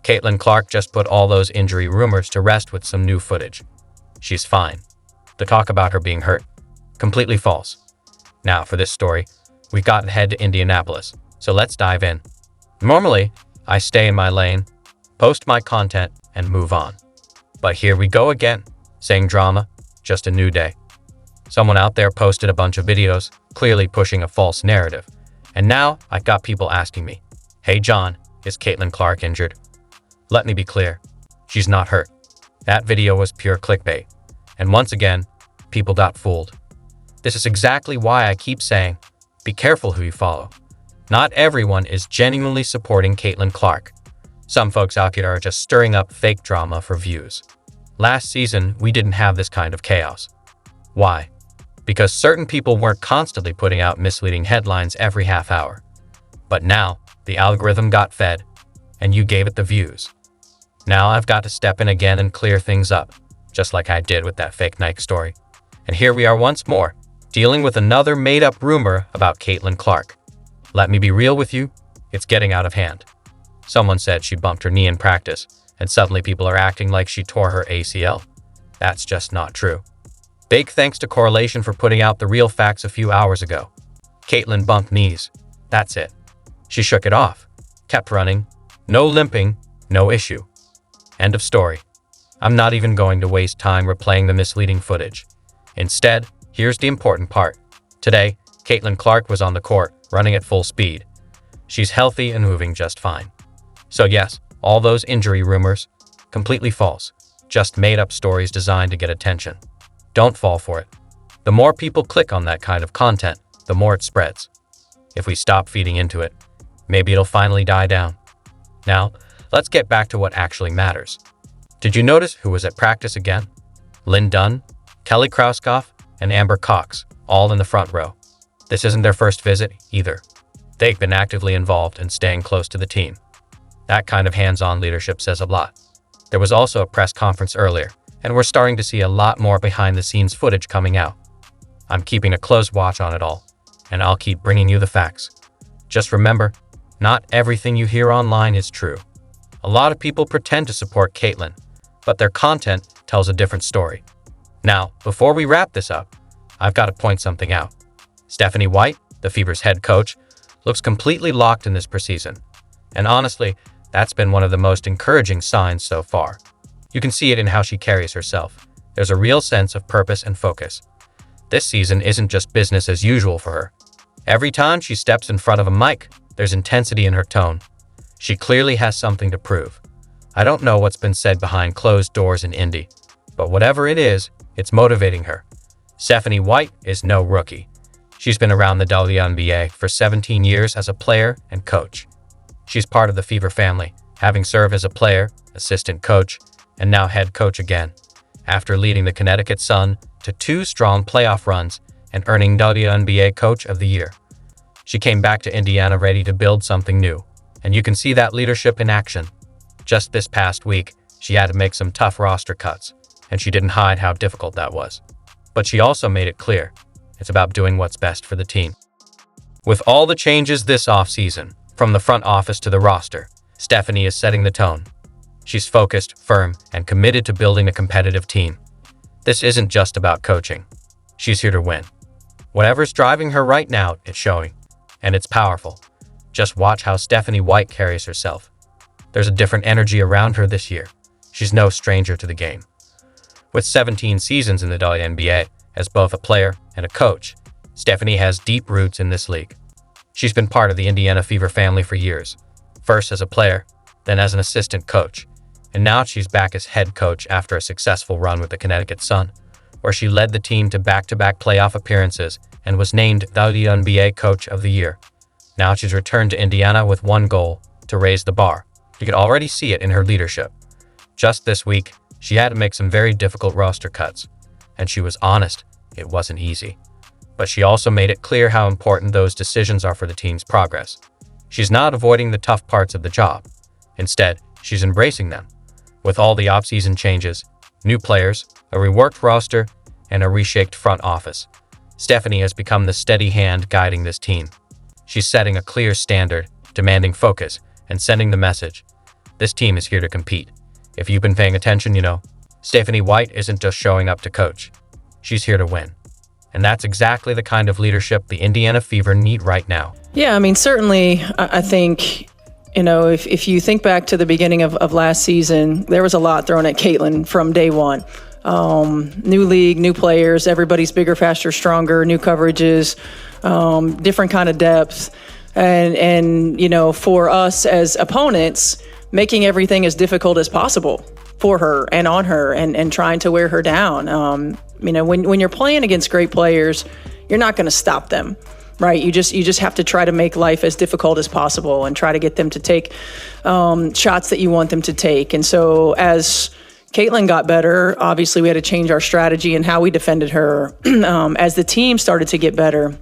Caitlin Clark just put all those injury rumors to rest with some new footage. She's fine. The talk about her being hurt, completely false. Now, for this story, we've got to head to Indianapolis, so let's dive in. Normally, I stay in my lane, post my content, and move on. But here we go again, saying drama, just a new day. Someone out there posted a bunch of videos, clearly pushing a false narrative. And now I've got people asking me, "Hey John, is Caitlin Clark injured?" Let me be clear, she's not hurt. That video was pure clickbait. And once again, people got fooled. This is exactly why I keep saying, be careful who you follow. Not everyone is genuinely supporting Caitlin Clark. Some folks out here are just stirring up fake drama for views. Last season, we didn't have this kind of chaos. Why? Because certain people weren't constantly putting out misleading headlines every half hour. But now, the algorithm got fed, and you gave it the views. Now I've got to step in again and clear things up, just like I did with that fake Nike story. And here we are once more, dealing with another made-up rumor about Caitlin Clark. Let me be real with you, it's getting out of hand. Someone said she bumped her knee in practice, and suddenly people are acting like she tore her ACL. That's just not true. Big thanks to Correlation for putting out the real facts a few hours ago. Caitlin bumped knees. That's it. She shook it off, kept running, no limping, no issue. End of story. I'm not even going to waste time replaying the misleading footage. Instead, here's the important part. Today, Caitlin Clark was on the court, running at full speed. She's healthy and moving just fine. So yes, all those injury rumors, completely false, just made-up stories designed to get attention. Don't fall for it. The more people click on that kind of content, the more it spreads. If we stop feeding into it, maybe it'll finally die down. Now, let's get back to what actually matters. Did you notice who was at practice again? Lynn Dunn, Kelly Krauskopf, and Amber Cox, all in the front row. This isn't their first visit either. They've been actively involved and staying close to the team. That kind of hands-on leadership says a lot. There was also a press conference earlier, and we're starting to see a lot more behind-the-scenes footage coming out. I'm keeping a close watch on it all, and I'll keep bringing you the facts. Just remember, not everything you hear online is true. A lot of people pretend to support Caitlin, but their content tells a different story. Now, before we wrap this up, I've got to point something out. Stephanie White, the Fever's head coach, looks completely locked in this preseason. And honestly, that's been one of the most encouraging signs so far. You can see it in how she carries herself. There's a real sense of purpose and focus. This season isn't just business as usual for her. Every time she steps in front of a mic, there's intensity in her tone. She clearly has something to prove. I don't know what's been said behind closed doors in Indy, but whatever it is, it's motivating her. Stephanie White is no rookie. She's been around the WNBA for 17 years as a player and coach. She's part of the Fever family, having served as a player, assistant coach, and now head coach again, after leading the Connecticut Sun to 2 strong playoff runs and earning WNBA Coach of the Year. She came back to Indiana ready to build something new, and you can see that leadership in action. Just this past week, she had to make some tough roster cuts, and she didn't hide how difficult that was. But she also made it clear, it's about doing what's best for the team. With all the changes this offseason, from the front office to the roster, Stephanie is setting the tone. She's focused, firm, and committed to building a competitive team. This isn't just about coaching. She's here to win. Whatever's driving her right now, it's showing. And it's powerful. Just watch how Stephanie White carries herself. There's a different energy around her this year. She's no stranger to the game. With 17 seasons in the WNBA, as both a player and a coach, Stephanie has deep roots in this league. She's been part of the Indiana Fever family for years, first as a player, then as an assistant coach, and now she's back as head coach after a successful run with the Connecticut Sun, where she led the team to back-to-back playoff appearances and was named WNBA Coach of the Year. Now she's returned to Indiana with one goal, to raise the bar. You can already see it in her leadership. Just this week, she had to make some very difficult roster cuts, and she was honest, it wasn't easy. But she also made it clear how important those decisions are for the team's progress. She's not avoiding the tough parts of the job. Instead, she's embracing them. With all the off-season changes, new players, a reworked roster, and a reshaped front office, Stephanie has become the steady hand guiding this team. She's setting a clear standard, demanding focus, and sending the message. This team is here to compete. If you've been paying attention, you know, Stephanie White isn't just showing up to coach. She's here to win. And that's exactly the kind of leadership the Indiana Fever need right now. Yeah, I mean, certainly, I think, you know, if you think back to the beginning of last season, there was a lot thrown at Caitlin from day one. New league, new players, everybody's bigger, faster, stronger, new coverages, different kind of depth. And you know, for us as opponents, making everything as difficult as possible for her and on her and trying to wear her down. You know, when you're playing against great players, you're not going to stop them, right? You just have to try to make life as difficult as possible and try to get them to take shots that you want them to take. And so as Caitlin got better, obviously we had to change our strategy and how we defended her. As the team started to get better,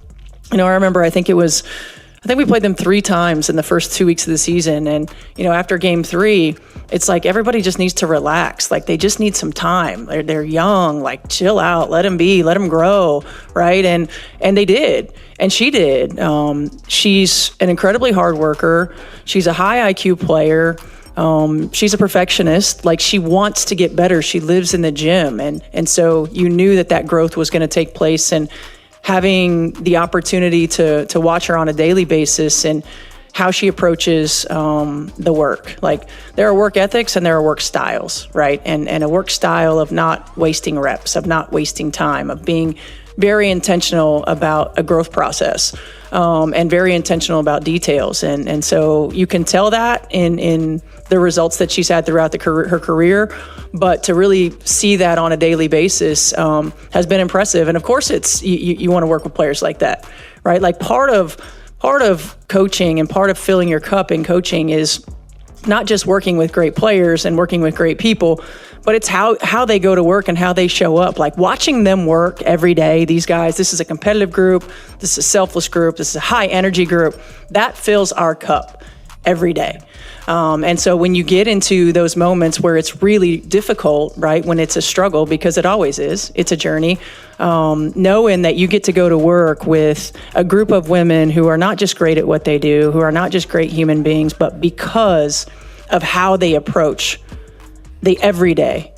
you know, I remember I think we played them 3 times in the first 2 weeks of the season. And, you know, after game 3, it's like everybody just needs to relax. Like they just need some time. They're young, like chill out, let them be, let them grow, right? And they did. And she did. She's an incredibly hard worker. She's a high IQ player. She's a perfectionist. Like she wants to get better. She lives in the gym. And so you knew that growth was going to take place. And having the opportunity to watch her on a daily basis and how she approaches the work. Like there are work ethics and there are work styles, right? And a work style of not wasting reps, of not wasting time, of being very intentional about a growth process, and very intentional about details. And so you can tell that in the results that she's had throughout her career, but to really see that on a daily basis has been impressive. And of course, it's you want to work with players like that, right? Like part of coaching and part of filling your cup in coaching is not just working with great players and working with great people, but it's how they go to work and how they show up. Like watching them work every day, these guys, this is a competitive group, this is a selfless group, this is a high energy group, that fills our cup every day. And so when you get into those moments where it's really difficult, right, when it's a struggle, because it always is, it's a journey, knowing that you get to go to work with a group of women who are not just great at what they do, who are not just great human beings, but because of how they approach the everyday,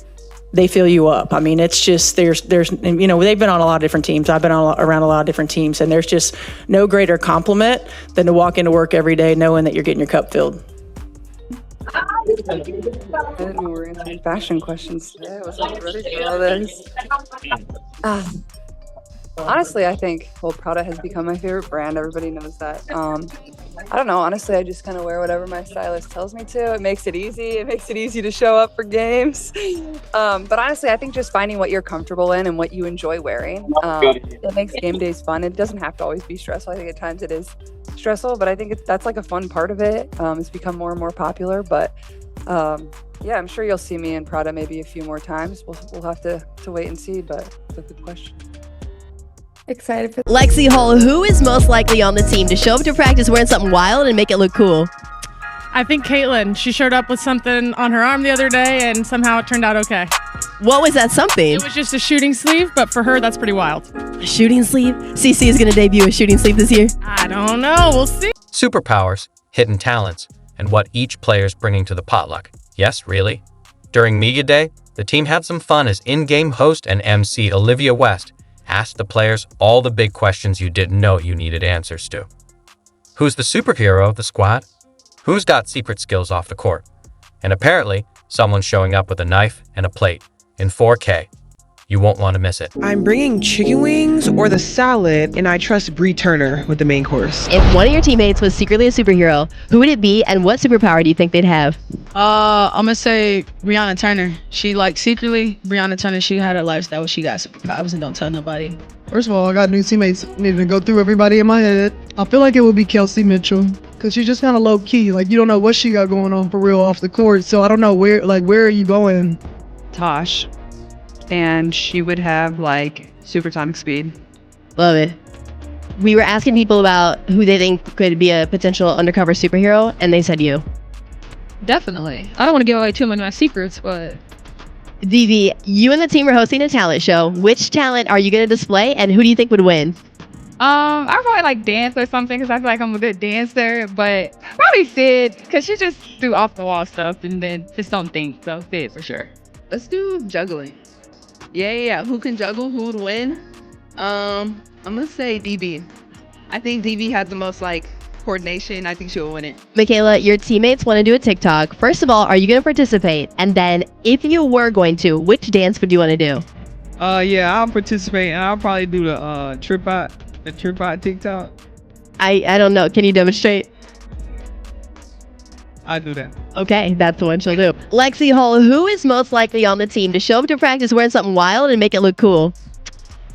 they fill you up. I mean, it's just, there's, you know, they've been on a lot of different teams. I've been around a lot of different teams, and there's just no greater compliment than to walk into work every day knowing that you're getting your cup filled. I didn't know we were answering fashion questions today. I wasn't ready for all this. Honestly, I think Prada has become my favorite brand. Everybody knows that. I don't know. Honestly, I just kind of wear whatever my stylist tells me to. It makes it easy. It makes it easy to show up for games. But honestly, I think just finding what you're comfortable in and what you enjoy wearing, it makes game days fun. It doesn't have to always be stressful. I think at times it is stressful, but I think that's like a fun part of it. It's become more and more popular. But yeah, I'm sure you'll see me in Prada maybe a few more times. We'll have to wait and see, but it's a good question. Excited for Lexi Hull, who is most likely on the team to show up to practice wearing something wild and make it look cool? I think Caitlin. She showed up with something on her arm the other day, and somehow it turned out okay. What was that something? It was just a shooting sleeve, but for her, that's pretty wild. A shooting sleeve? CC is going to debut a shooting sleeve this year? I don't know. We'll see. Superpowers, hidden talents, and what each player's bringing to the potluck. Yes, really? During Media Day, the team had some fun as in-game host and MC Olivia West asked the players all the big questions you didn't know you needed answers to. Who's the superhero of the squad? Who's got secret skills off the court? And apparently, someone's showing up with a knife and a plate in 4K. You won't want to miss it. I'm bringing chicken wings or the salad, and I trust Bree Turner with the main course. If one of your teammates was secretly a superhero, who would it be, and what superpower do you think they'd have? I'm gonna say Brianna Turner. Secretly, Brianna Turner, she had a lifestyle where she got superpowers and don't tell nobody. First of all, I got new teammates. Needed to go through everybody in my head. I feel like it would be Kelsey Mitchell, because she's just kind of low key. Like, you don't know what she got going on for real off the court. So I don't know where are you going? Tosh. And she would have like supersonic speed. Love it. We were asking people about who they think could be a potential undercover superhero, and they said you. Definitely. I don't want to give away too many of my secrets, but... Vivi, you and the team are hosting a talent show. Which talent are you going to display, and who do you think would win? I probably like dance or something because I feel like I'm a good dancer, but probably Sid because she just do off the wall stuff and then just don't think. So Sid for sure. Let's do juggling. Yeah. Who can juggle? Who would win? I'm gonna say DB. I think DB has the most like coordination. I think she'll win it. Michaela, your teammates want to do a TikTok. First of all, are you going to participate? And then, if you were going to, which dance would you want to do? Yeah, I'll participate and I'll probably do the trip out TikTok. I don't know. Can you demonstrate? I'll do that. Okay, that's the one she'll do. Lexi Hall, who is most likely on the team to show up to practice wearing something wild and make it look cool?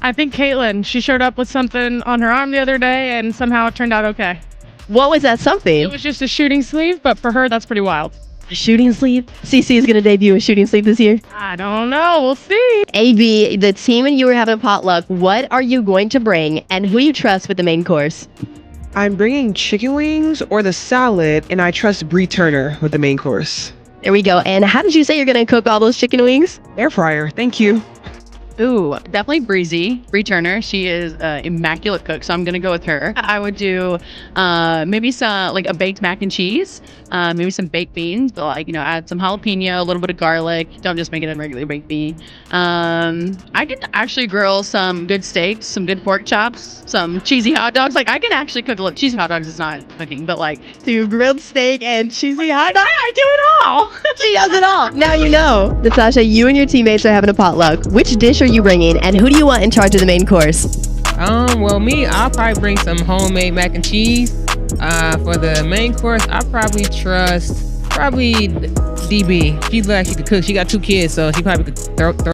I think Caitlin. She showed up with something on her arm the other day, and somehow it turned out okay. What was that something? It was just a shooting sleeve, but for her, that's pretty wild. A shooting sleeve? CC is going to debut a shooting sleeve this year? I don't know. We'll see. AB, the team and you were having a potluck. What are you going to bring, and who do you trust with the main course? I'm bringing chicken wings or the salad, and I trust Bree Turner with the main course. There we go. And how did you say you're going to cook all those chicken wings? Air fryer, thank you. Ooh, definitely Bree Turner. She is an immaculate cook, so I'm gonna go with her. I would do maybe some like a baked mac and cheese, maybe some baked beans, but like add some jalapeno, a little bit of garlic. Don't just make it a regular baked bean. I can actually grill some good steaks, some good pork chops, some cheesy hot dogs. Like I can actually cook a little cheesy hot dogs. Is not cooking, but like Do grilled steak and cheesy hot dogs. I do it all. She does it all. Now you know. Natasha, you and your teammates are having a potluck. Which dish are you bringing, and who do you want in charge of the main course? Well, I'll probably bring some homemade mac and cheese. For the main course, I probably trust DB. She look like she could cook. She got 2 kids, so she probably could throw